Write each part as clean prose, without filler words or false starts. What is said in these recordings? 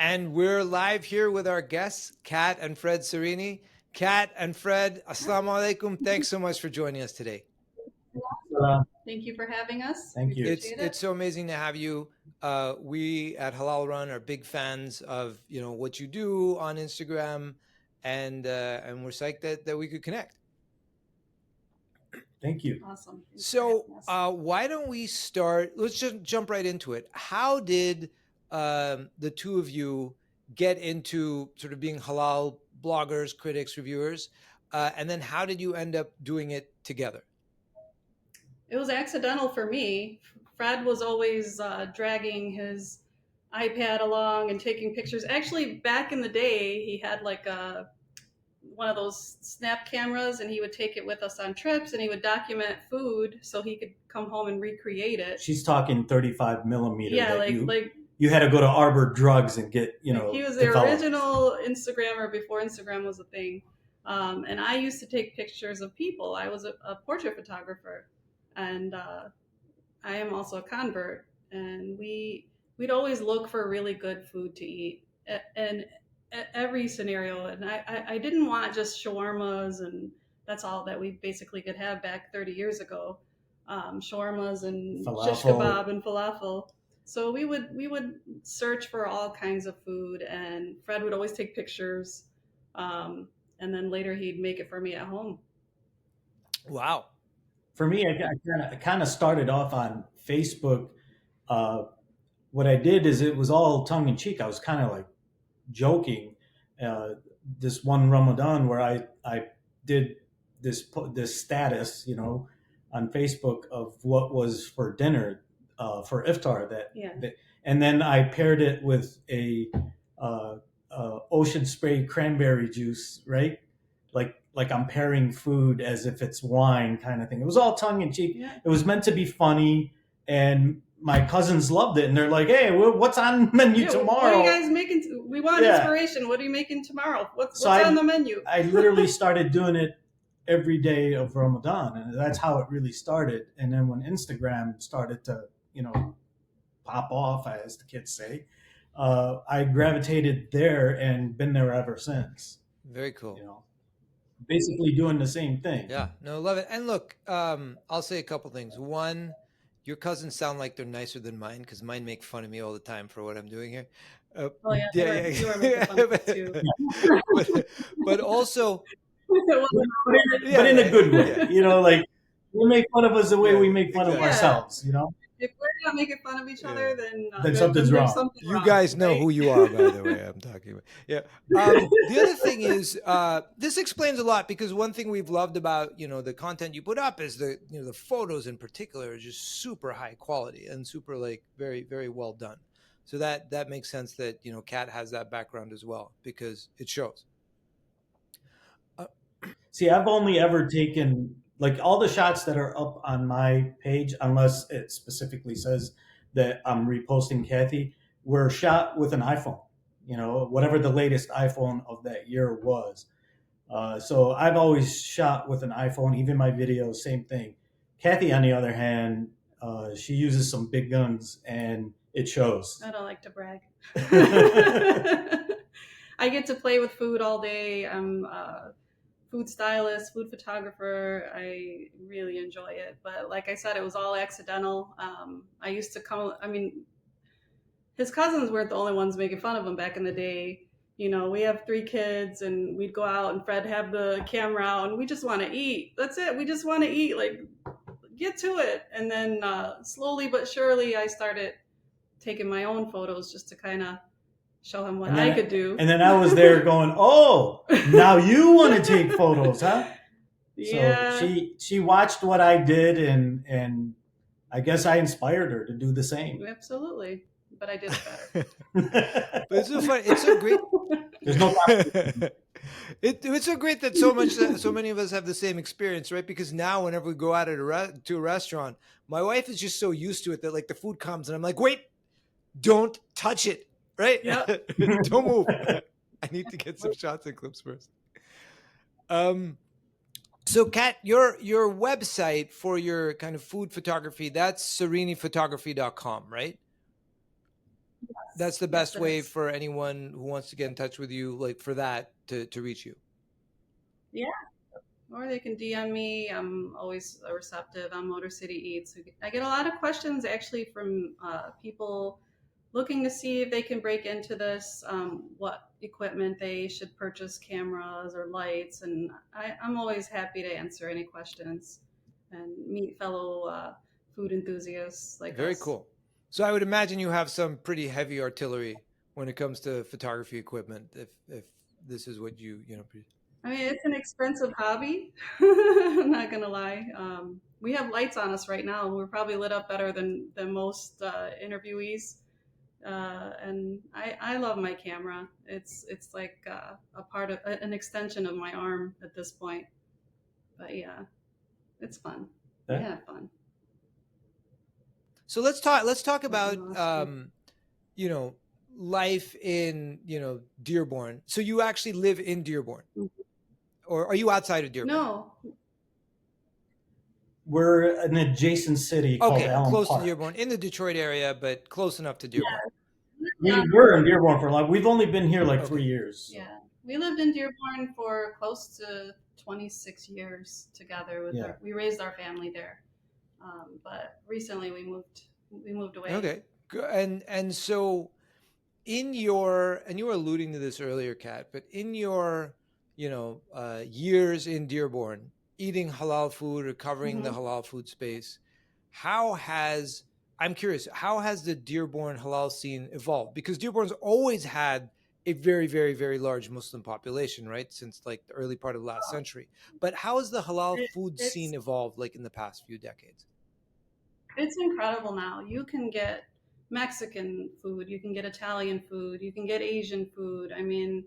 And we're live here with our guests, Kat and Fred Serrini. Kat and Fred, assalamu alaikum. Thanks so much for joining us today. Thank you for having us. Thank you. It's so amazing to have you. We at Halal Run are big fans of what you do on Instagram, and we're psyched that we could connect. Thank you. Awesome. So why don't we start? Let's just jump right into it. How did the two of you get into sort of being halal bloggers, critics, reviewers, and then how did you end up doing it together? It was accidental for me. Fred was always dragging his iPad along and taking pictures. Actually, back in the day, he had like one of those snap cameras, and he would take it with us on trips, and he would document food so he could come home and recreate it. She's talking 35 millimeter. Yeah, like you had to go to Arbor Drugs and get, he was the original Instagrammer before Instagram was a thing. And I used to take pictures of people. I was a portrait photographer, and I am also a convert. And we'd always look for really good food to eat, and every scenario. And I didn't want just shawarmas, and that's all that we basically could have back 30 years ago. Shawarmas and shish kebab and falafel. So we would search for all kinds of food, and Fred would always take pictures, and then later he'd make it for me at home. Wow. For me, I kind of started off on Facebook. What I did is it was all tongue in cheek. I was kind of like joking. This one Ramadan where I did this status, on Facebook of what was for dinner. For iftar and then I paired it with a ocean spray cranberry juice, right? Like I'm pairing food as if it's wine kind of thing. It was all tongue in cheek. Yeah. It was meant to be funny, and my cousins loved it, and they're like, "Hey, what's on menu tomorrow? What are you guys making? We want inspiration. What are you making tomorrow? What's on the menu?" I literally started doing it every day of Ramadan, and that's how it really started. And then when Instagram started to pop off, as the kids say, I gravitated there and been there ever since. Very cool. Basically doing the same thing. Yeah, no, love it. And look, I'll say a couple things. One, your cousins sound like they're nicer than mine, because mine make fun of me all the time for what I'm doing here. You are making fun of me too. but also, but in a good way. Like we make fun of us the way we make fun of ourselves. If we're not making fun of each other, then something's wrong. You guys know who you are, by the way. I'm talking about. Yeah. The other thing is, this explains a lot, because one thing we've loved about the content you put up is the photos in particular are just super high quality and super very, very well done. So that makes sense that Kat has that background as well, because it shows. See, I've only ever taken all the shots that are up on my page, unless it specifically says that I'm reposting Kathy, were shot with an iPhone, whatever the latest iPhone of that year was. So I've always shot with an iPhone, even my videos, same thing. Kathy, on the other hand, she uses some big guns, and it shows. I don't like to brag. I get to play with food all day. I'm food stylist, food photographer. I really enjoy it. But like I said, it was all accidental. I used to his cousins weren't the only ones making fun of him back in the day. We have 3 kids, and we'd go out, and Fred have the camera out, and we just want to eat. That's it. We just want to eat. Get to it. And then slowly but surely, I started taking my own photos just to kind of show him what I could do. And then I was there going, "Oh, now you want to take photos, huh?" Yeah. So she watched what I did, and I guess I inspired her to do the same. Absolutely. But I did it better. But it's so funny. It's so great. There's no it's so great that so many of us have the same experience, right? Because now whenever we go out to a restaurant, my wife is just so used to it that the food comes, and I'm like, "Wait, don't touch it." Right? Yeah. Don't move. I need to get some shots and clips first. So Kat, your website for your kind of food photography, that's serriniphotography.com, right? That's the Yes, best it way is. for anyone who wants to get in touch with you, like for that to reach you. Yeah. Or they can DM me. I'm always receptive on Motor City Eats. I get a lot of questions actually from people looking to see if they can break into this, what equipment they should purchase, cameras or lights. And I'm always happy to answer any questions and meet fellow food enthusiasts like Very us. cool. So I would imagine you have some pretty heavy artillery when it comes to photography equipment. If this is what you know. I mean, it's an expensive hobby. I'm not gonna lie. We have lights on us right now. We're probably lit up better than most interviewees. And I love my camera. It's like a part of an extension of my arm at this point. But yeah, it's fun. We Yeah. have fun. So let's talk Oh, we about lost you. you know life in Dearborn. So you actually live in Dearborn, or are you outside of Dearborn? No, We're an adjacent city called Okay, Allen close to Park. Dearborn, in the Detroit area, but close enough to Dearborn. We were in Dearborn for a long. We've only been here like Okay. 3 years. yeah, we lived in Dearborn for close to 26 years together. Yeah. We raised our family there, but recently we moved away. Okay, and so in your, and you were alluding to this earlier, Kat, but in your years in Dearborn, eating halal food or covering the Mhm. halal food space, how has I'm curious, how has the Dearborn halal scene evolved? Because Dearborn's always had a very, very, very large Muslim population, right? Since like the early part of the last century. But how has the halal It, food it's scene evolved like in the past few decades? it's incredible now. You can get Mexican food, you can get Italian food, you can get Asian food. I mean,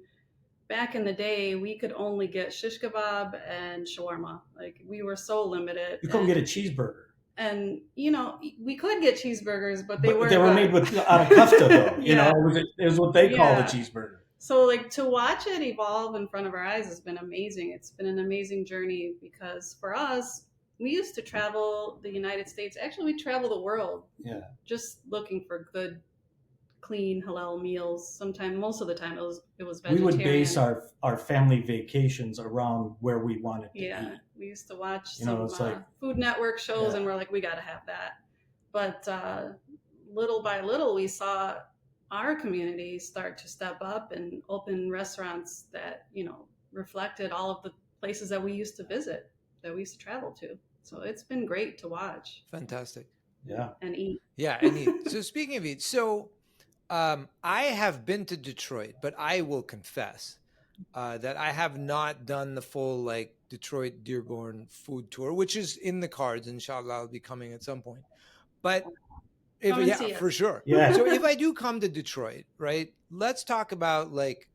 back in the day, we could only get shish kebab and shawarma. Like we were so limited, You couldn't get a cheeseburger, and we could get cheeseburgers, but they but weren't they were good. made with out of kufta though. Yeah, It was what they called a yeah. cheeseburger. So like to watch it evolve in front of our eyes has been amazing. It's been an amazing journey because for us, we used to travel the United States. Actually, we travel the world Yeah. just looking for good, clean halal meals. Sometimes, most of the time, it was We vegetarian. would base our family vacations around where we wanted to Yeah, eat. we used to watch You know, some it's like Food Network shows, Yeah. and we're like, we got to have that. But little by little, we saw our community start to step up and open restaurants that reflected all of the places that we used to visit, that we used to travel to. So it's been great to watch Fantastic. Yeah. and eat. Yeah, and eat. So speaking of eat, so I have been to Detroit, but I will confess that I have not done the full like Detroit Dearborn food tour, which is in the cards. Inshallah, I'll be coming at some point. But Come and yeah, see for us. sure. Yeah. So if I do come to Detroit, right? Let's talk about like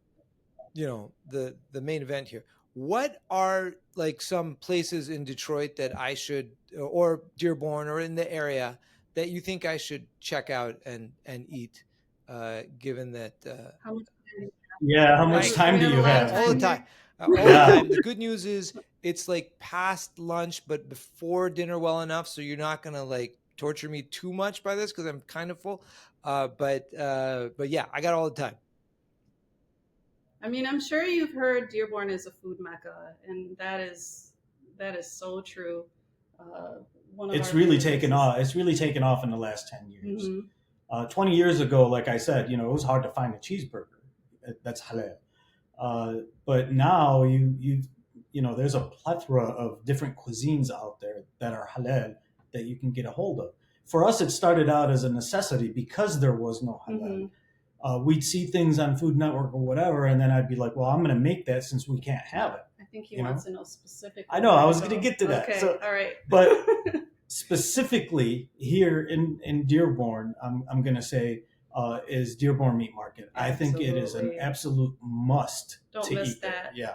the main event here. What are like some places in Detroit that I should, or Dearborn or in the area, that you think I should check out and eat, given that How much Yeah. How much I time we do have a you lot of have? all the time time, here. all the Yeah. time. The good news is it's like past lunch, but before dinner well enough, so you're not gonna like torture me too much by this because I'm kind of full. But yeah, I got all the time. I mean, I'm sure you've heard Dearborn is a food mecca, and that is so true. One of It's our really favorite taken places. off. It's really taken off in the last 10 years. Hmm. 20 years ago, like I said, it was hard to find a cheeseburger that's halal. But now there's a plethora of different cuisines out there that are halal that you can get a hold of. For us, it started out as a necessity because there was no halal. We'd see things on Food Network or whatever, and then I'd be like, well, I'm going to make that since we can't have it. I think he You know? wants to know specifically. I know, I was where going to get to that. Okay, So, all right. but specifically here in Dearborn, I'm going to say is Dearborn Meat Market. I think it is an Absolutely. absolute must Don't to miss eat there. that. Yeah,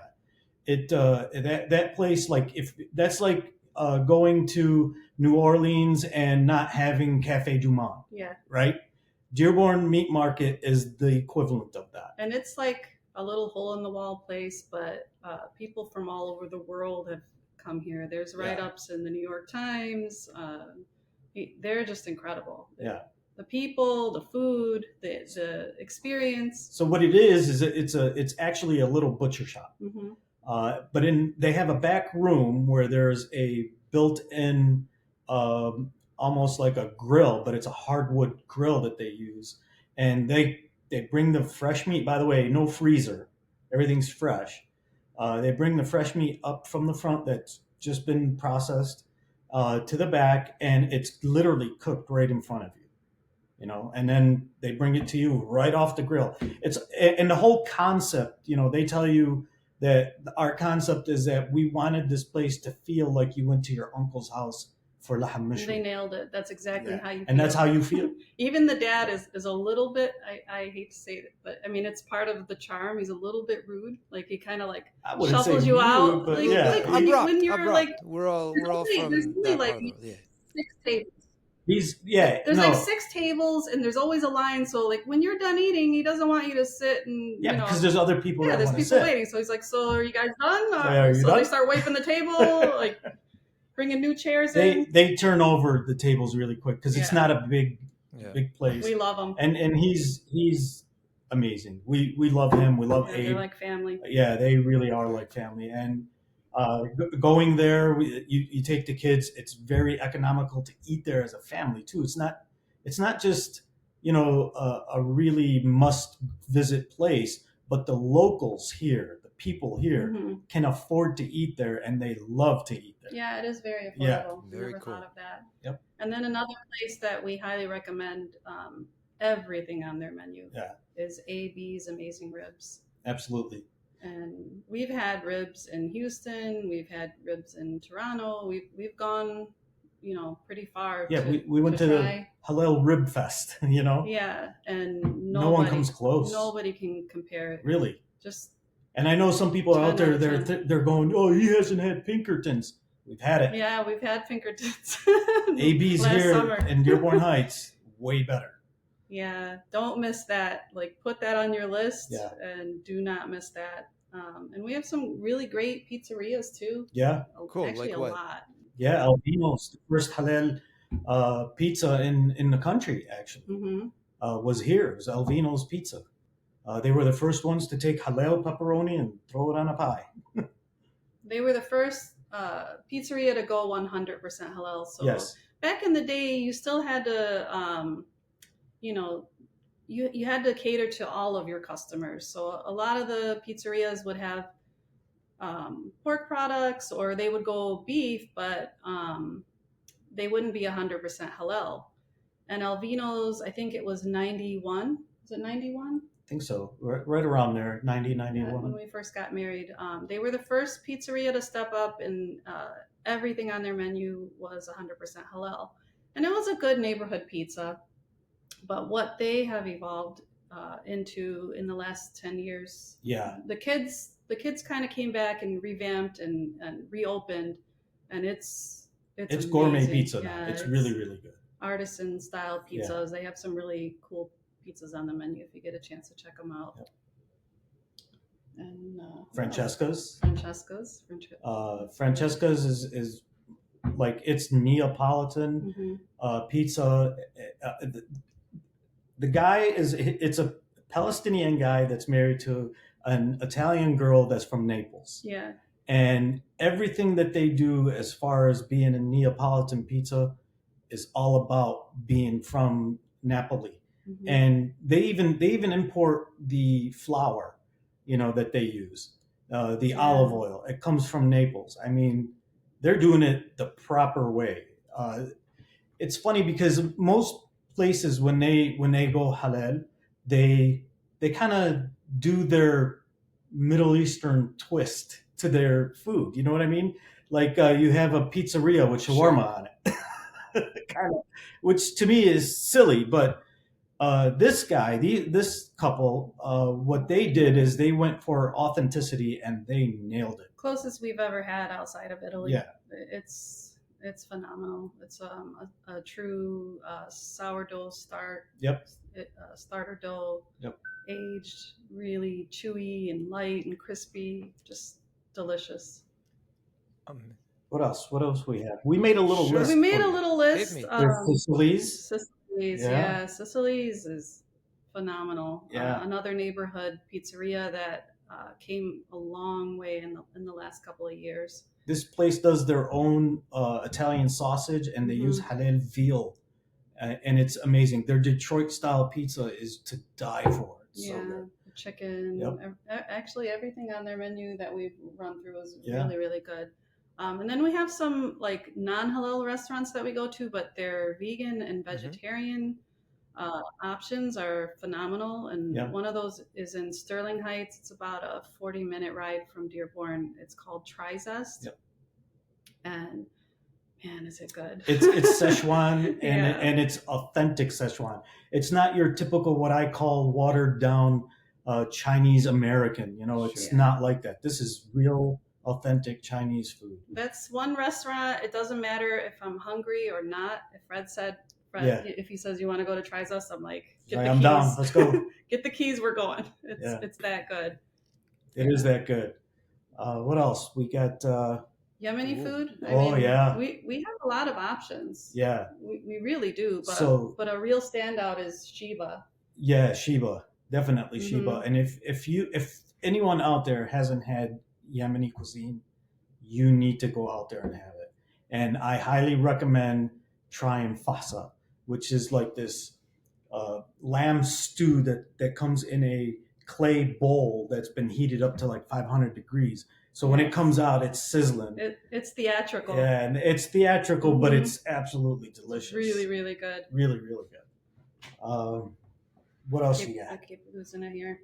that place, like if that's like going to New Orleans and not having Cafe Du Monde, Yeah, right? Dearborn Meat Market is the equivalent of that. and it's like a little hole in the wall place, but people from all over the world have come here. There's Yeah. write-ups in the New York Times. They're just incredible. Yeah. the people, the food, the experience. So what it is it's actually a little butcher shop. Mm-hmm. But they have a back room where there's a built-in, almost like a grill, but it's a hardwood grill that they use, and they bring the fresh meat. By the way, no freezer, everything's fresh. They bring the fresh meat up from the front that's just been processed to the back, and it's literally cooked right in front of you. And then they bring it to you right off the grill. And the whole concept, they tell you that our concept is that we wanted this place to feel like you went to your uncle's house for laham They mishwi. nailed it. That's exactly how you feel. And that's how you feel. Even the dad is a little bit, I hate to say it, but I mean, it's part of the charm. He's a little bit rude. Like he kind of like I wouldn't say shuffles you rude, out. but Like, yeah. like when, when you're abrupt. like, we're all there's from only that like part of the, 6 tables. There's like 6 tables and there's always a line. So like when you're done eating, he doesn't want you to sit and because there's other people that there's want to people sit. waiting. So he's like, so are you guys done? Are you so done? they start wiping the table, like bringing new chairs in. They turn over the tables really quick because it's not a big place. We love him. And he's amazing. We love him. We love Abe. They're like family. Yeah, they really are like family. And going there, you take the kids. It's very economical to eat there as a family too. It's not just a really must visit place, but the locals here, the people here, can afford to eat there, and they love to eat there. Yeah, it is very affordable. Yeah, very Never cool. thought of that. Yep. And then another place that we highly recommend, everything on their menu is AB's Amazing Ribs. Absolutely. And we've had ribs in Houston. We've had ribs in Toronto. We've gone, pretty far. Yeah, we went to the Halal Rib Fest. Yeah, and no one comes close. Nobody can compare it. Really. Just. And I know some people out there they're going, oh, he hasn't had Pinkertons. We've had it. Yeah, we've had Pinkertons. AB's here summer. in Dearborn Heights, way better. Yeah, don't miss that. Like, put that on your list, and do not miss that. And we have some really great pizzerias too. Yeah, cool. Actually, like a what? lot. Yeah, Albino's, the first halal pizza in the country, actually, was here. It was Alvino's Pizza. They were the first ones to take halal pepperoni and throw it on a pie. They were the first pizzeria to go 100% halal. So back in the day, you still had to, you had to cater to all of your customers. So a lot of the pizzerias would have pork products, or they would go beef, but they wouldn't be 100% halal. And Alvino's, I think it was 91. Was it 91? I think so. Right around there, 90, 91. When we first got married. They were the first pizzeria to step up, and everything on their menu was 100% halal. And it was a good neighborhood pizza. But what they have evolved into in the last 10 years, the kids kind of came back and revamped and reopened, and it's gourmet pizza now. It's really, really good. Artisan style pizzas. They have some really cool pizzas on the menu if you get a chance to check them out. Yep. And Francesco's is like, it's Neapolitan pizza. The guy it's a Palestinian guy that's married to an Italian girl that's from Naples. Yeah. And everything that they do as far as being a Neapolitan pizza is all about being from Napoli. And they even import the flour, that they use, the olive oil. It comes from Naples. I mean, they're doing it the proper way. It's funny because most places when they go halal, they kind of do their Middle Eastern twist to their food. You know what I mean? Like you have a pizzeria with shawarma on it, kind of, which to me is silly, but. This couple, what they did is they went for authenticity and they nailed it. Closest we've ever had outside of Italy. Yeah. It's phenomenal. It's a true sourdough starter dough. Yep. Aged, really chewy and light and crispy, just delicious. What else we have? We made a little list. We made a little list. There's Sicili's. Sicily's is phenomenal. Yeah. Another neighborhood pizzeria that came a long way in the last couple of years. This place does their own Italian sausage, and they use halal veal, and it's amazing. Their Detroit style pizza is to die for. It's so good. Chicken. Actually, everything on their menu that we've run through is really, really good. And then we have some like non-halal restaurants that we go to, but their vegan and vegetarian options are phenomenal. And one of those is in Sterling Heights. It's about a 40-minute ride from Dearborn. It's called Trizest. And man, is it good. It's Szechuan, and it's authentic Szechuan. It's not your typical what I call watered down Chinese American. It's not like that. This is real authentic Chinese food. That's one restaurant. It doesn't matter if I'm hungry or not. If if he says you want to go to Trizest, I'm like, get the keys. I'm down. Let's go. Get the keys. We're going. It's that good. It is that good. What else? We got Yemeni food. We have a lot of options. Yeah, we really do. But a real standout is Sheba. Yeah, Sheba, definitely Sheba. And if anyone out there hasn't had Yemeni cuisine, you need to go out there and have it. And I highly recommend trying fahsa, which is like this lamb stew that comes in a clay bowl that's been heated up to like 500 degrees. So when it comes out, it's sizzling. It's theatrical. Yeah, and it's theatrical, but it's absolutely delicious. Really, really good. Really, really good. What else you got? I keep losing it here.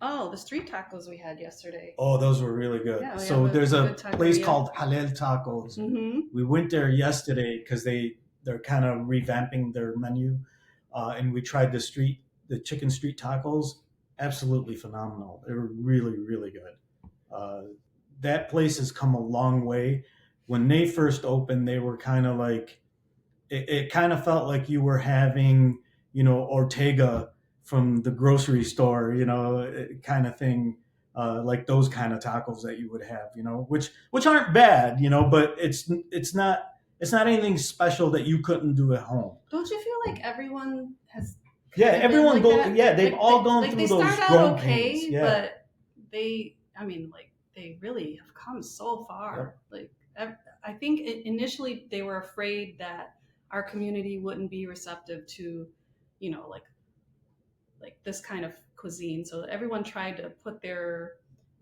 Oh, the street tacos we had yesterday. Oh, those were really good. Yeah, so there's a place called Halal Tacos. We went there yesterday because they're kind of revamping their menu, and we tried the chicken street tacos. Absolutely phenomenal. They were really, really good. That place has come a long way. When they first opened, they were kind of like, it kind of felt like you were having, Ortega from the grocery store, kind of thing, like those kind of tacos that you would have, which aren't bad, but it's not anything special that you couldn't do at home. Don't you feel like everyone has? Everyone like they've all gone through those growing pains. Yeah. But they really have come so far. Yep. Like, I think initially they were afraid that our community wouldn't be receptive to, like this kind of cuisine. So everyone tried to put their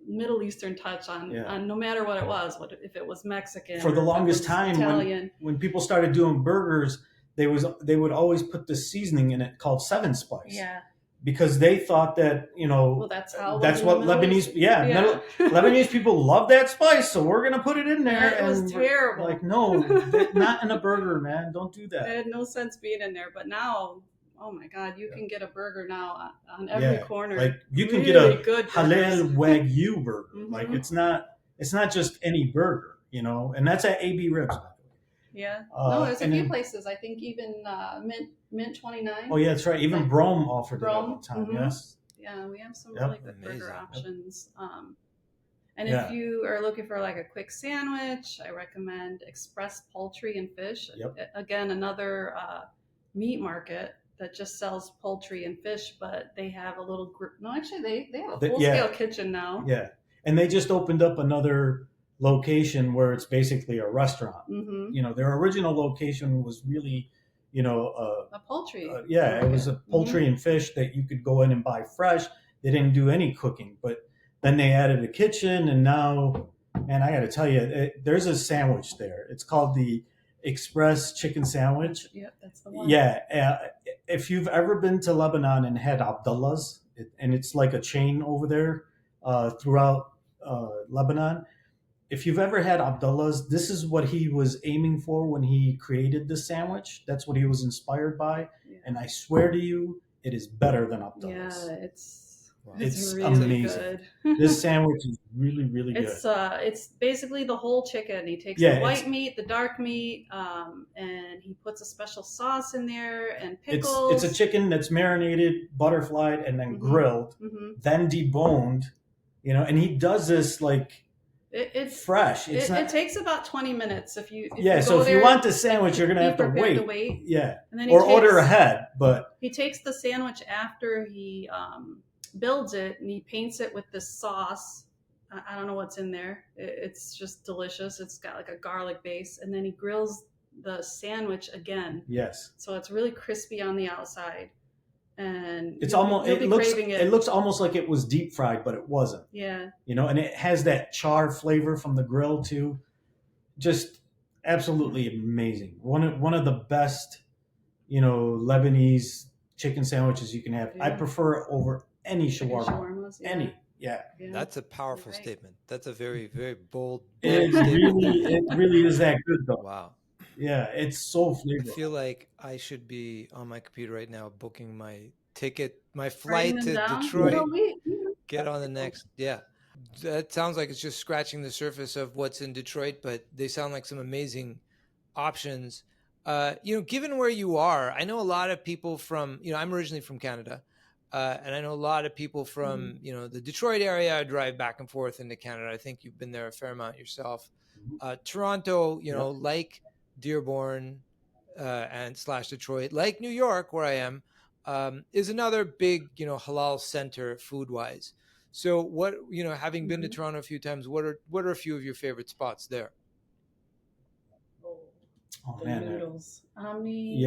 Middle Eastern touch on no matter what it was. What if it was Mexican? For the longest time, when people started doing burgers, they would always put this seasoning in it called 7 Spice. Yeah. Because they thought that, well, that's what Lebanese, Lebanese people love that spice, so we're gonna put it in there. It was terrible. Like, no, not in a burger, man. Don't do that. It had no sense being in there. But now, oh my God, you can get a burger now on every corner. Like you can get a halal wagyu burger. Like it's not just any burger, and that's at AB Ribs. Yeah. No, there's a few places. I think even Mint 29. Oh yeah, that's right. Even Brome offered it at one time. Yes. Yeah, we have some really good burger options. And if you are looking for like a quick sandwich, I recommend Express Poultry and Fish. Yep. Again, another meat market that just sells poultry and fish, but they have a little group. No, actually, they have a full-scale kitchen now. Yeah, and they just opened up another location where it's basically a restaurant. Their original location was really, a poultry. It was a poultry and fish that you could go in and buy fresh. They didn't do any cooking, but then they added a kitchen, and now, man, I got to tell you, there's a sandwich there. It's called the Express Chicken Sandwich. Yep, that's the one. Yeah, if you've ever been to Lebanon and had Abdullah's, and it's like a chain over there throughout Lebanon. If you've ever had Abdullah's, this is what he was aiming for when he created this sandwich. That's what he was inspired by. Yeah. And I swear to you, it is better than Abdullah's. Yeah, it's really amazing. Good. This sandwich is really, really good. It's basically the whole chicken. He takes the white meat, the dark meat, and he puts a special sauce in there and pickles. It's a chicken that's marinated, butterflied, and then grilled, then deboned. And he does this like... It's fresh. it takes about 20 minutes if you So go if you there, want the sandwich, you're gonna be have to prepared wait. Yeah, and then or order ahead. But he takes the sandwich after he builds it, and he paints it with this sauce. I don't know what's in there. It's just delicious. It's got like a garlic base, and then he grills the sandwich again. yes, So it's really crispy on the outside, and it's almost you'll be craving it. It looks almost like it was deep fried, but it wasn't. Yeah, And it has that char flavor from the grill too. Just absolutely amazing. One of the best, Lebanese chicken sandwiches you can have. Yeah. I prefer it over any shawarma. Shawarmas, yeah. Any, yeah. That's a powerful statement. That's a very, very bold It statement. really is that good though. Wow. Yeah, it's so flavorful. I feel like I should be on my computer right now booking my ticket, my flight to Detroit. Get on the next. Yeah. That sounds like it's just scratching the surface of what's in Detroit, but they sound like some amazing options. Given where you are, I know a lot of people from, I'm originally from Canada, and I know a lot of people from, the Detroit area. I drive back and forth into Canada. I think you've been there a fair amount yourself. Toronto, like Dearborn and / Detroit, like New York, where I am, is another big, halal center food-wise. So what, having been to Toronto a few times, what are a few of your favorite spots there? Noodles. Omni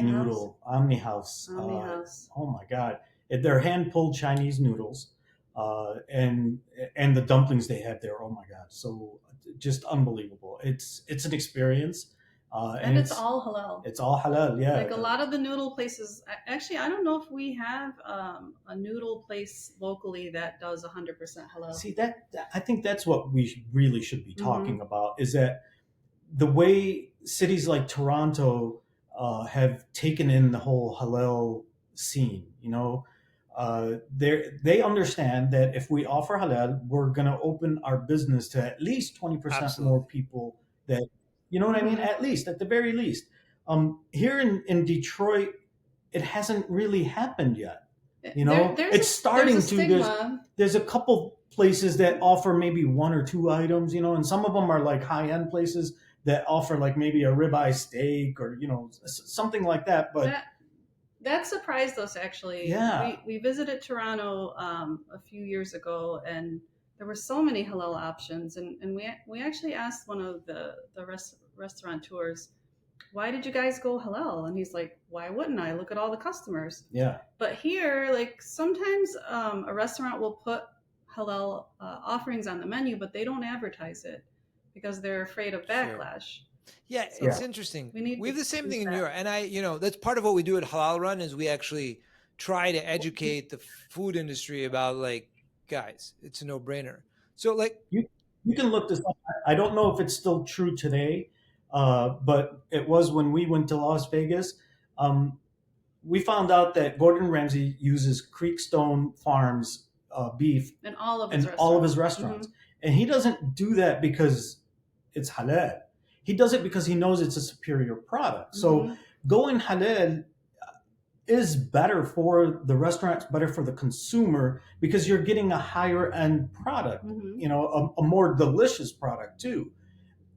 Noodle, Omni House. Oh my God. They're hand-pulled Chinese noodles. And the dumplings they have there, oh my God. So just unbelievable. It's an experience. And it's all halal. It's all halal, yeah. Like a lot of the noodle places, actually, I don't know if we have a noodle place locally that does 100% halal. See, I think that's what we really should be talking about, is that the way cities like Toronto have taken in the whole halal scene, they understand that if we offer halal, we're going to open our business to at least 20% more people that, you know what I mean? At least, at the very least. Here in Detroit, it hasn't really happened yet. It's starting to. There's a couple places that offer maybe one or two items, and some of them are like high-end places that offer like maybe a ribeye steak or, something like that. But that surprised us, actually. Yeah. We visited Toronto a few years ago, and there were so many halal options, and we actually asked one of the restaurateurs, why did you guys go halal? And he's like, why wouldn't I? Look at all the customers. Yeah. But here, like sometimes a restaurant will put halal offerings on the menu, but they don't advertise it because they're afraid of backlash. Sure. Yeah, it's interesting. We have the same thing in New York, and that's part of what we do at Halal Run is we actually try to educate the food industry about, like, guys, it's a no-brainer. So, like, you can look this up. I don't know if it's still true today, but it was when we went to Las Vegas. We found out that Gordon Ramsay uses Creekstone Farms beef in all of his restaurants, and he doesn't do that because it's halal. He does it because he knows it's a superior product. So going halal is better for the restaurants, better for the consumer, because you're getting a higher end product, a more delicious product too.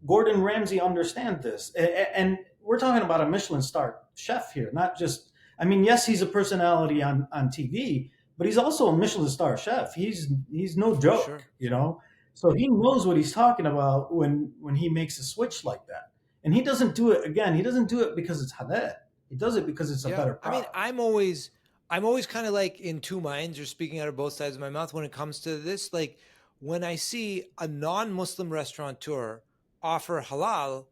Gordon Ramsay understands this. And we're talking about a Michelin star chef here, not just, yes, he's a personality on TV, but he's also a Michelin star chef. He's no joke, So he knows what he's talking about when he makes a switch like that. And he doesn't do it because it's halal. He does it because it's a better product. I'm always kind of like in two minds, or speaking out of both sides of my mouth when it comes to this. Like when I see a non-Muslim restaurateur offer halal,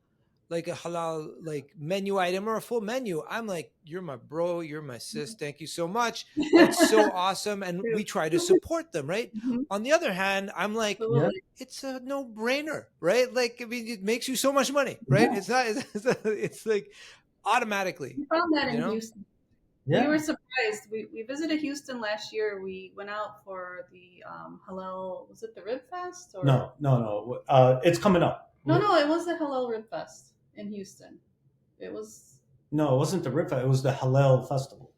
like a halal like menu item or a full menu, I'm like, you're my bro, you're my sis, thank you so much. That's so awesome. And we try to support them, right? On the other hand, I'm like, it's a no-brainer, right? Like, it makes you so much money, right? It's like automatically. We found that in Houston. Yeah. We were surprised. We visited Houston last year. We went out for the halal, was it the Rib Fest? Or? No. It's coming up. No, it was the Halal Rib Fest in Houston. It was... No, it wasn't the Rib Fest. It was the Halal Festival.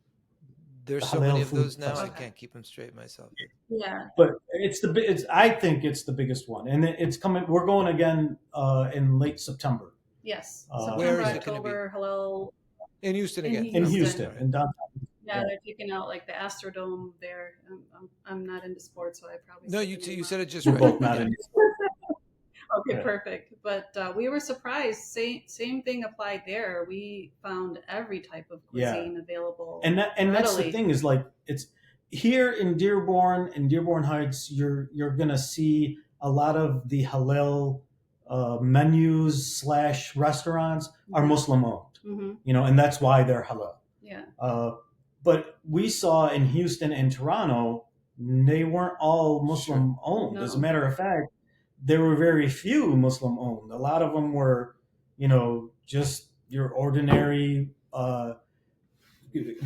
There's the so many Halal of Food those now. I Festival. can't keep them straight myself. Yeah. But I think it's the biggest one, and it's coming. We're going again in late September. Yes. Where September, is it going to be? October, Halal In Houston in again. In Houston. Houston, in downtown. Yeah, they're taking out like the Astrodome there. I'm not into sports, so I probably No, said you the name you said wrong. it just We're right. both not Yeah. in. Okay, Yeah. perfect. But we were surprised. Same thing applied there. We found every type of cuisine available. And that's the readily. thing is like it's here in Dearborn Heights. You're gonna see a lot of the halal menus / restaurants are Muslim owned. Mhm. You know, and that's why they're halal. Yeah. But we saw in Houston and Toronto, they weren't all Muslim owned. No. As a matter of fact, there were very few Muslim owned. A lot of them were, you know, just your ordinary,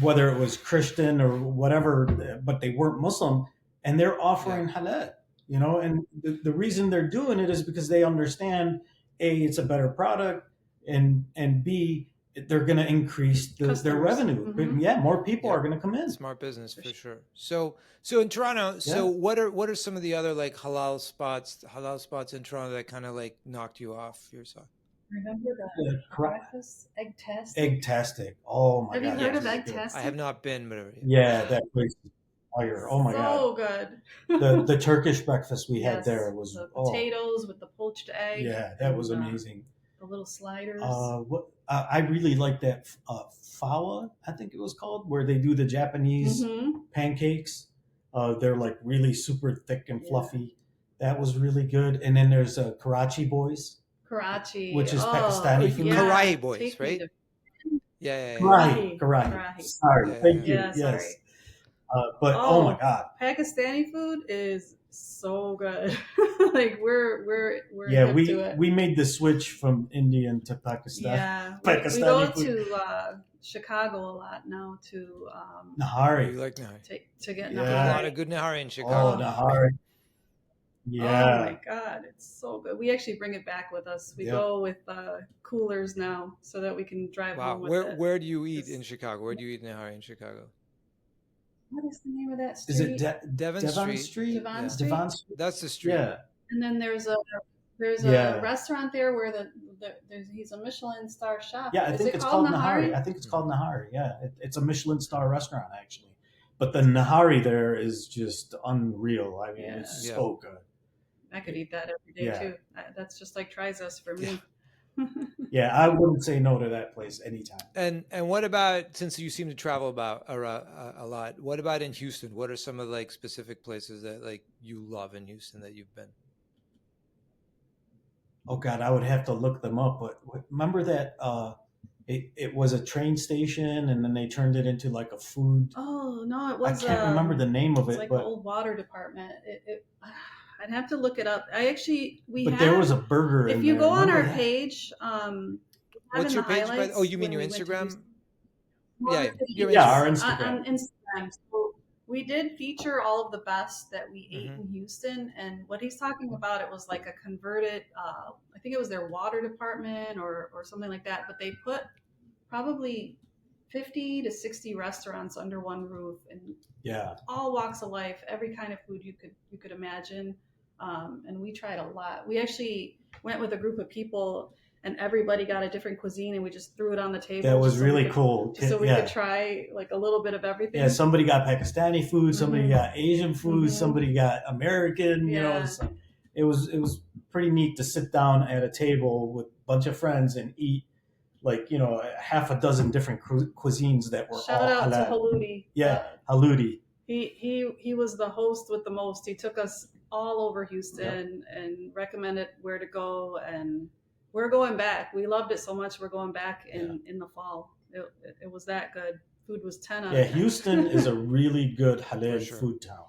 whether it was Christian or whatever, but they weren't Muslim, and they're offering halal. You know, and the reason they're doing it is because they understand A, it's a better product, and B, they're going to increase their Customers. revenue. Mhm. Yeah, more people are going to come in. Smart business for sure. So in Toronto, so what are some of the other like halal spots in Toronto that kind of like knocked you off your side? Remember the breakfast Egg-tastic? Egg-tastic. Oh my Have god. you heard of that's Egg-tastic? I have not been, but Yeah, that place is fire. Oh my god. So good. The Turkish breakfast we had Yes, there was the potatoes with the poached egg. Yeah, that was and, amazing. The little sliders. I really like that fawa, I think it was called, where they do the Japanese pancakes. They're like really super thick and fluffy. That was really good. And then there's Karachi Boys. Karachi, which is Pakistani food. Karahi Boys, right? Yeah. Karahi. Sorry, thank you. Yeah, yes. sorry. But oh my god, Pakistani food is so good. Like we're yeah, hip to it. we made the switch from Indian to Pakistan. Yeah, Pakistani we go food. to Chicago a lot now to Nahari. You like Nahari? To get There's Nahari. a lot of good Nahari in Chicago. Oh, Nahari. Yeah. Oh my god, it's so good. We actually bring it back with us. We go with coolers now so that we can drive home with it. Where do you eat in Chicago? Where do you eat Nahari in Chicago? What is the name of that street? Is it Devon Street? Devon Street. Devon Street. That's the street. Yeah. And then there's a restaurant there where he's a Michelin star chef. Yeah, I think it's called Nahari. I think it's called Nahari. Yeah, it's a Michelin star restaurant actually. But the Nahari there is just unreal. I mean, it's so good. I could eat that every day too. That's just like tries us for me. Yeah, I wouldn't say no to that place anytime. And what about, since you seem to travel about a lot, what about in Houston? What are some of like specific places that like you love in Houston that you've been? Oh God, I would have to look them up. But remember that it was a train station, and then they turned it into like a food. Oh no, it was. I can't remember the name of it. It's like the old water department. I'd have to look it up. There was a burger. If you go on our page, what's your page? Oh, you mean your Instagram? Our Instagram. On Instagram. So we did feature all of the best that we ate in Houston, and what he's talking about, it was like a converted. I think it was their water department or something like that. But they put probably 50 to 60 restaurants under one roof, and all walks of life, every kind of food you could imagine. And we tried a lot. We actually went with a group of people, and everybody got a different cuisine, and we just threw it on the table. That was really cool. So we could try like a little bit of everything. Yeah, somebody got Pakistani food, somebody got Asian food, somebody got American. You know, it was pretty neat to sit down at a table with a bunch of friends and eat like, you know, half a dozen different cuisines that were Shout all out halal. to Haludi. Yeah, Haludi. He was the host with the most. He took us all over Houston and recommended where to go, and we're going back. We loved it so much. We're going back in the fall. It was that good. Food was 10 out of 10. Houston is a really good halal food town.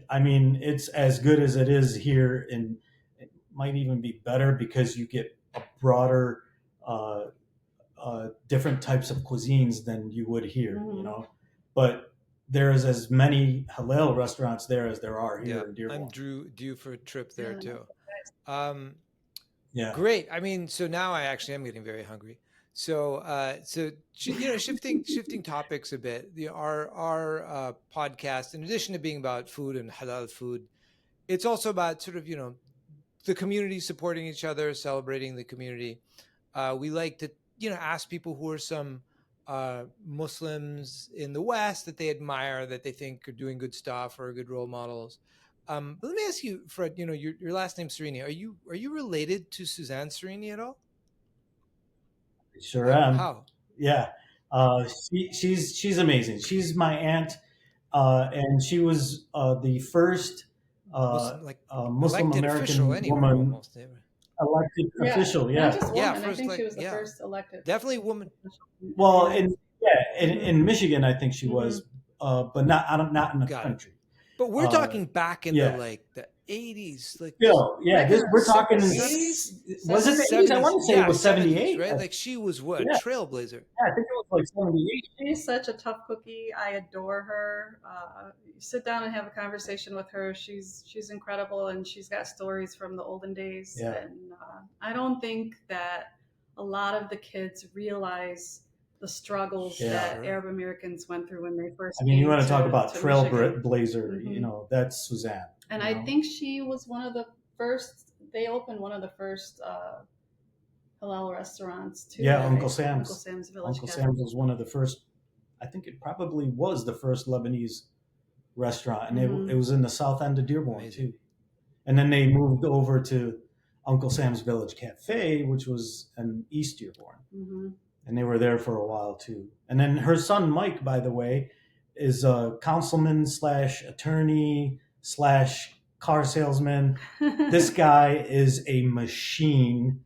I mean, it's as good as it is here, and it might even be better because you get a broader, different types of cuisines than you would here, you know. But there's as many halal restaurants there as there are here in Dearborn. I'm due for a trip there too. Yeah. Great. I mean, so now I actually am getting very hungry. So, shifting topics a bit. Our podcast, in addition to being about food and halal food, it's also about sort of the community supporting each other, celebrating the community. We like to ask people who are some Muslims in the West that they admire, that they think are doing good stuff or are good role models. But let me ask you, Fred. Your last name's Serrini. Are you related to Suzanne Serrini at all? Sure am. How? Yeah, she's amazing. She's my aunt, and she was the first Muslim, like Muslim elected official American anywhere woman almost. elected Yeah, official. not Yeah, just Yeah, woman. I first, think she like, was the yeah, first elected definitely woman. official well, in the in United in Michigan, I think she States. was, but not in the Got it. country. But we're Uh, talking back in yeah, the 80s, like still, yeah. Back in This we're the talking. 70s, Was it the 70s. 80s? I 70s. want to say it Yeah, was 70s, 78. right? Like she was what, a Yeah, trailblazer. yeah, I think it was like 78. She's such a tough cookie. I adore her. You sit down and have a conversation with her. She's incredible, and she's got stories from the olden days. Yeah. And I don't think that a lot of the kids realize the struggles Yeah. that Sure. Arab Americans went through when they first I mean, came you want to talk about Michigan. trailblazer, Mhm. that's Suzanne. And you I know? think she was one of the first. They opened one of the first halal restaurants too. Yeah, right? Uncle Sam's. Uncle Sam's Village Uncle Cafe. Sam's was one of the first. I think it probably was the first Lebanese restaurant, and Mhm. it was in the south end of Dearborn Amazing. too. And then they moved over to Uncle Sam's Village Cafe, which was in East Dearborn, Mhm. and they were there for a while too. And then her son Mike, by the way, is a councilman slash attorney slash car salesman. This guy is a machine.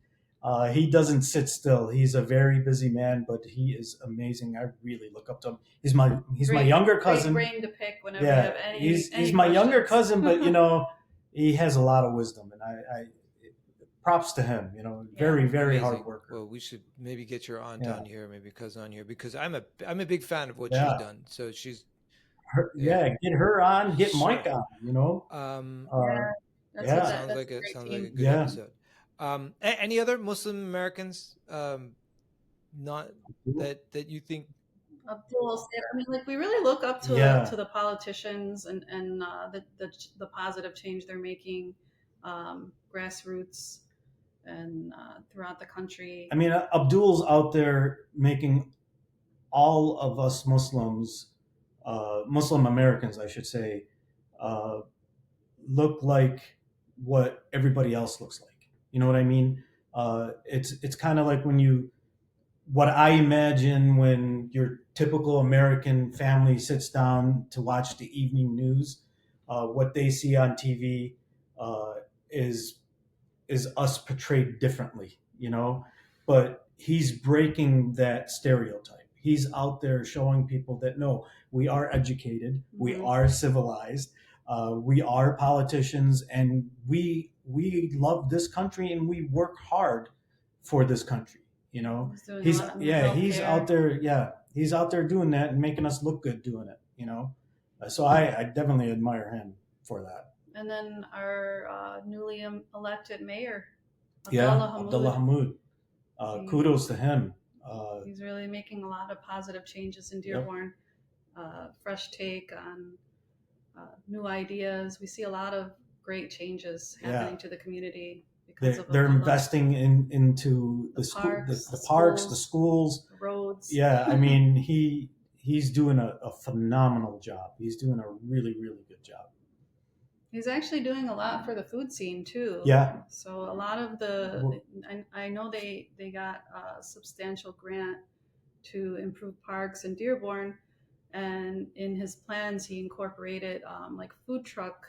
He doesn't sit still. He's a very busy man, but he is amazing. I really look up to him. He's my Great- younger cousin. Great brain to pick whenever you Yeah, have any. he's any my younger questions. cousin, but he has a lot of wisdom, and I props to him. Very very Amazing. hard worker. Well, we should maybe get your aunt Yeah. on here, maybe cousin on here, because I'm a big fan of what Yeah. she's done. So she's Get her on, get Sure. Mike on. Yeah, that's Yeah. what sounds that's like a a great sounds team. like a good Yeah. episode. Any other Muslim Americans not that you think? Abdul, I mean, like we really look up to Yeah. to the politicians and the positive change they're making, grassroots and throughout the country. I mean, Abdul's out there making all of us Muslims, Muslim Americans, I should say, uh, look like what everybody else looks like. You know what I mean? It's kind of like what I imagine when your typical American family sits down to watch the evening news. What they see on TV uh, is us portrayed differently, But he's breaking that stereotype. He's out there showing people that no, we are educated, we Mhm. are civilized, we are politicians, and we love this country and we work hard for this country. He's doing He's a lot in he's healthcare. out there. Yeah, he's out there doing that and making us look good doing it. So I definitely admire him for that. And then our newly elected mayor, Yeah, Abdullah Hamoud. Abdullah Hamoud. Kudos to him. He's really making a lot of positive changes in Dearborn. Fresh take on new ideas. We see a lot of great changes happening to the community because of They're Abdullah. investing into the parks, the schools, the roads. Yeah, I mean he's doing a phenomenal job. He's doing a really really good job. He's actually doing a lot for the food scene too. Yeah. So a lot of I know they got a substantial grant to improve parks in Dearborn, and in his plans he incorporated like food truck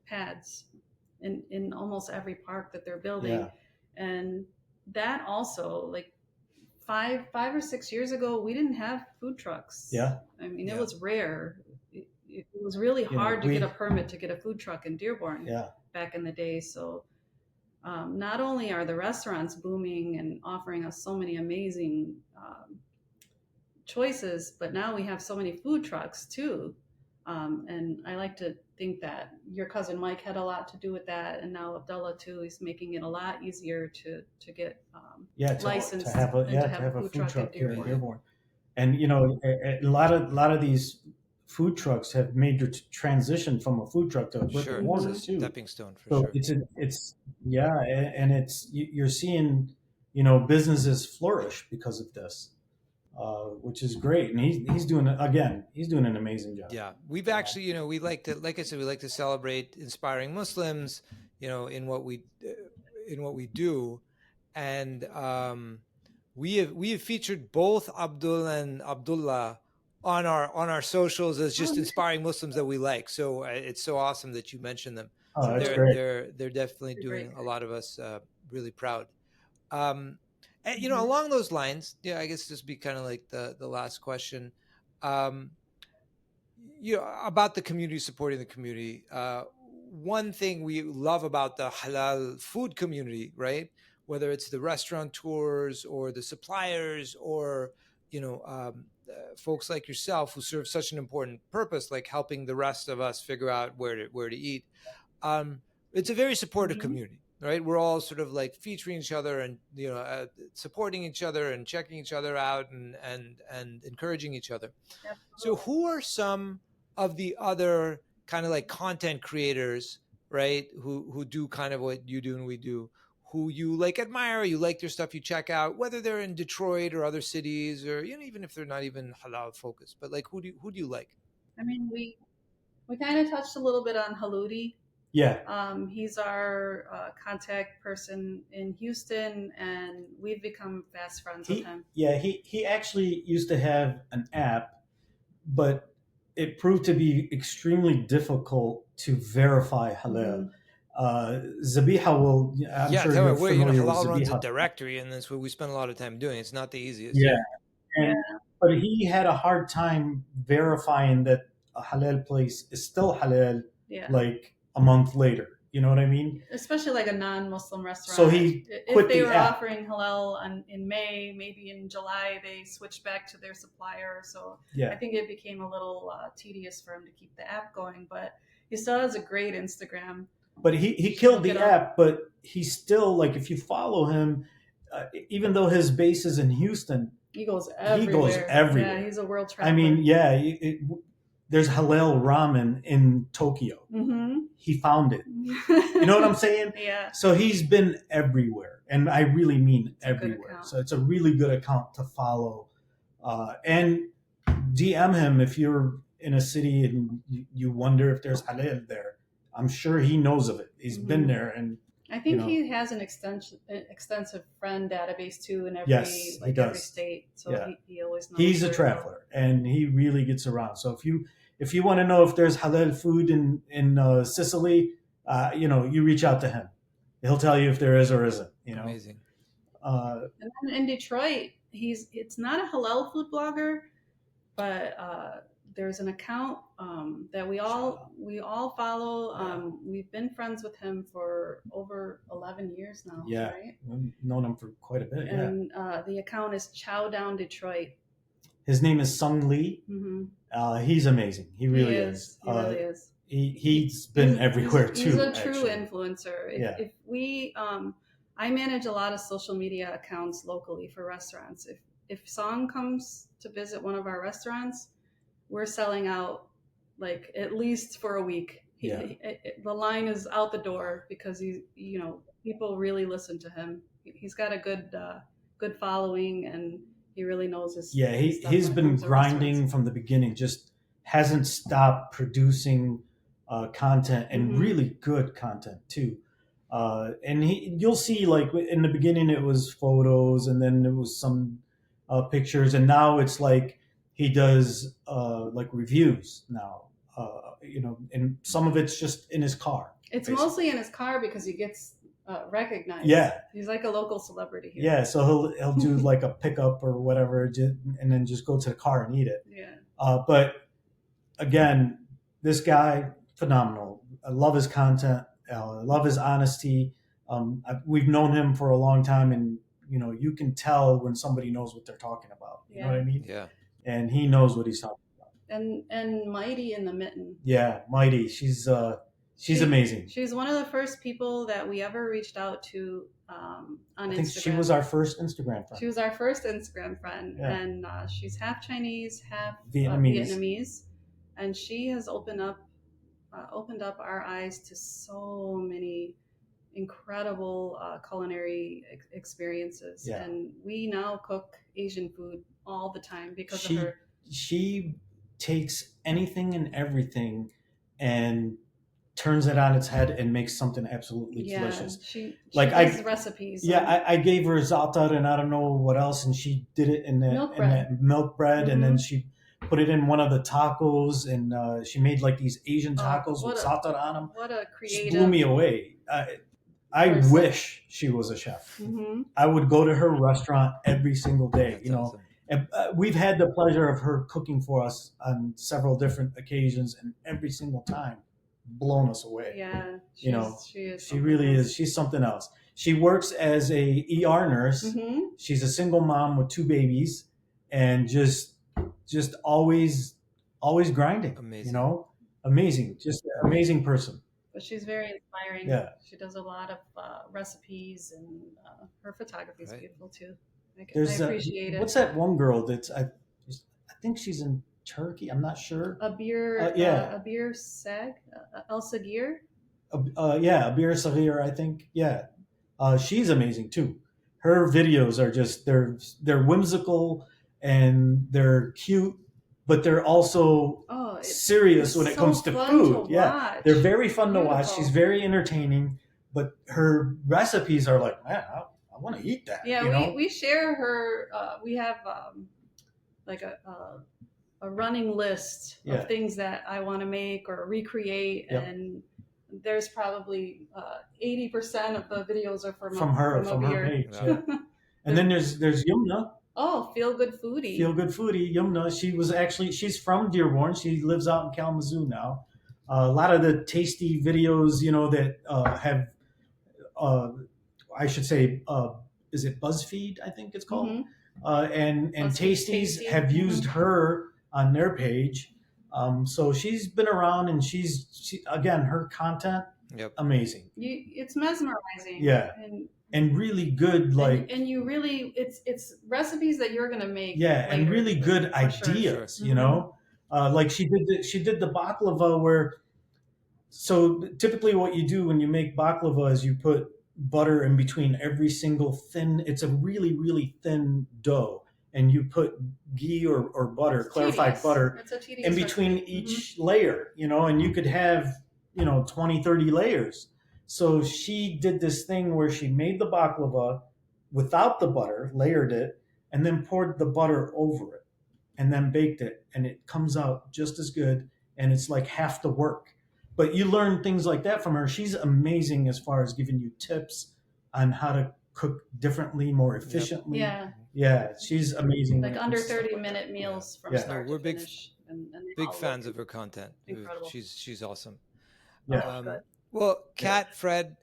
pads in almost every park that they're building. Yeah. And that also, like 5 or 6 years ago, we didn't have food trucks. Yeah. I mean, it was rare. It was really hard to get a permit to get a food truck in Dearborn back in the day. So not only are the restaurants booming and offering us so many amazing choices, but now we have so many food trucks too. And I like to think that your cousin Mike had a lot to do with that, and now Abdullah too. He's making it a lot easier to get to licensed have a and to to have a have a food food truck in truck here in Dearborn. Dearborn. And a lot of these food trucks have made the transition from a food truck to a brick and Sure, it's a mortar too. stepping stone for So sure. it's yeah, and you're seeing businesses flourish because of this, which is great. And he's doing he's doing an amazing job. Yeah, we've actually, we like to, like I said, we like to celebrate inspiring Muslims, in what we do, and we have featured both Abdul and Abdullah on our socials as just inspiring Muslims that we like. So it's so awesome that you mentioned them. Oh, that's They're great. they're definitely They're doing great. a lot of us really proud. And, Mhm. along those lines, yeah, I guess this would be kind of like the last question. Um, about the community, supporting the community. One thing we love about the halal food community, right? Whether it's the restaurateurs or the suppliers or folks like yourself who serve such an important purpose, like helping the rest of us figure out where to eat. Um, it's a very supportive Mhm. community, right? We're all sort of like featuring each other and supporting each other and checking each other out and encouraging each other. So, Absolutely. who are some of the other kind of like content creators, right? Who do kind of what you do and we do? Who you like admire, you like their stuff, you check out, whether they're in Detroit or other cities, or even if they're not even halal focused. But like, who do you like? I mean, we kind of touched a little bit on Haludi. Yeah, He's our contact person in Houston, and we've become fast friends with him. he actually used to have an app, but it proved to be extremely difficult to verify halal. Mhm. Zabiha will. I'm Yeah, sure tell me you're where familiar with halal runs a Zabiha. directory, and that's what we spend a lot of time doing. It's not the easiest. Yeah, Yeah. and but he had a hard time verifying that a halal place is still halal, Yeah. like a month later. You know what I mean? Especially like a non-Muslim So restaurant. he If quit they the were app. offering halal in May, maybe in July they switched back to their supplier. So I Yeah, think it became a little tedious for him to keep the app going. But he still has a great Instagram. but he You should killed look it the up. app. But he's still like, if you follow him, even though his base is in Houston, He goes he goes everywhere. Yeah, everywhere. he's a world I traveler. mean, yeah, there's halal ramen in Tokyo. Mm-hmm. He found it. You know what I'm saying? Yeah. So he's been everywhere, and I really mean It's a good everywhere. account. So it's a really good account to follow, and DM him if you're in a city and you wonder if there's halal there. I'm sure he knows of it. He's been Mhm. there, and I think he has an extensive friend database too in every yes, he every does. state. So Yeah. he always knows. He's a where to go. traveler, and he really gets around. So if you want to know if there's halal food in Sicily, you reach out to him. He'll tell you if there is or isn't. Amazing. Uh, And then in Detroit, it's not a halal food blogger, but there's an account that we all follow. Yeah. We've been friends with him for over 11 years now. Yeah, Right? I've known him for quite a bit. And the account is Chow Down Detroit. His name is Sung Lee. Mm-hmm. He's amazing. He really is. He really is. He's been everywhere too. He's a true actually. influencer. Yeah. If we, I manage a lot of social media accounts locally for restaurants. If Song comes to visit one of our restaurants, we're selling out like at least for a week. The line is out the door because people really listen to him. He's got a good following, and he really knows his. Yeah, he's been grinding from the beginning. Just hasn't stopped producing content, and Mhm. really good content too. And you'll see, like in the beginning, it was photos, and then it was some pictures, and now it's like he does like reviews now. And some of it's just in his car. It's basically. mostly in his car because he gets recognized. Yeah, he's like a local celebrity here. yeah. So he'll do like a pickup or whatever, and then just go to the car and eat it. Yeah. But again, this guy, phenomenal. I love his content. I love his honesty. We've known him for a long time, and you can tell when somebody knows what they're talking about. You know what I mean? Yeah. And he knows what he's talking about. and Mighty in the Mitten. Yeah, Mighty. She's amazing. She's one of the first people that we ever reached out to on I Instagram. think she was our first Instagram friend. She was our first Instagram friend, Yeah. and she's half Chinese, half Vietnamese. Vietnamese, and she has opened up our eyes to so many incredible culinary experiences. Yeah. And we now cook Asian food all the time because of her. She takes anything and everything and turns it on its head and makes something absolutely delicious. She does recipes. Yeah, I gave her za'atar and I don't know what else, and she did it in that milk bread, Mm-hmm. and then she put it in one of the tacos, and she made like these Asian tacos with za'atar on them. What a creative! She blew me away. I wish she was a chef. Mm-hmm. I would go to her restaurant every single day. That's you know. awesome. And we've had the pleasure of her cooking for us on several different occasions, and every single time blown us away. Yeah, she really is. She's something else. She works as a ER nurse. Mm-hmm. She's a single mom with 2 babies, and just always grinding. Amazing. Amazing. Just an amazing person. But she's very inspiring. Yeah. She does a lot of recipes, and her photography is beautiful too. I appreciate it. What's that one girl that's I think she's in Turkey. I'm not sure. Abir Sag, El Sagir. Abir Sagir, I think. Yeah, she's amazing too. Her videos are just they're whimsical and they're cute, but they're also serious when it comes to food. Yeah, they're very fun to watch. She's very entertaining, but her recipes are like, man, I want to eat that. Yeah, we share her. We have like a running list of things that I want to make or recreate, and there's probably 80% of the videos are from her page. Yeah. And then there's Yumna. Oh, Feel Good Foodie. Yumna. She's from Dearborn. She lives out in Kalamazoo now. A lot of the tasty videos, that have, I should say, is it BuzzFeed? I think it's called. Mm-hmm. And Tasties have used her on their page. So she's been around, and she again, her content, amazing. It's mesmerizing. Yeah. And really good, and you really, it's recipes that you're gonna make. Yeah, later, and really good ideas. Sure. Like she did the baklava where. So typically, what you do when you make baklava is you put butter in between every single thin. It's a really, really thin dough, and you put ghee or butter, clarified butter, in between each layer. And you could have 20, 30 layers. So she did this thing where she made the baklava without the butter, layered it, and then poured the butter over it, and then baked it, and it comes out just as good, and it's like half the work. But you learn things like that from her. She's amazing as far as giving you tips on how to cook differently, more efficiently. Yeah, she's amazing. Like under 30-minute meals from start to finish. Big fans of her content. Incredible. She's awesome. Yeah. Well, Kat, Fred,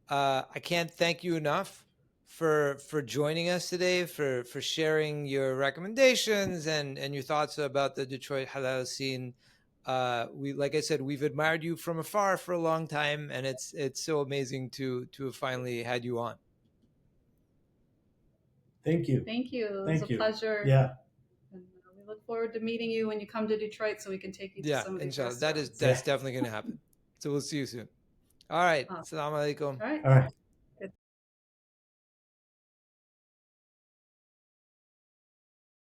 I can't thank you enough for joining us today, for sharing your recommendations and your thoughts about the Detroit halal scene. Like I said, we've admired you from afar for a long time, and it's so amazing to have finally had you on. Thank you. It was a pleasure. Yeah. And we look forward to meeting you when you come to Detroit, so we can take you to some of these restaurants. That's definitely going to happen. So we'll see you soon. All right. Assalamu alaikum. All right. All right.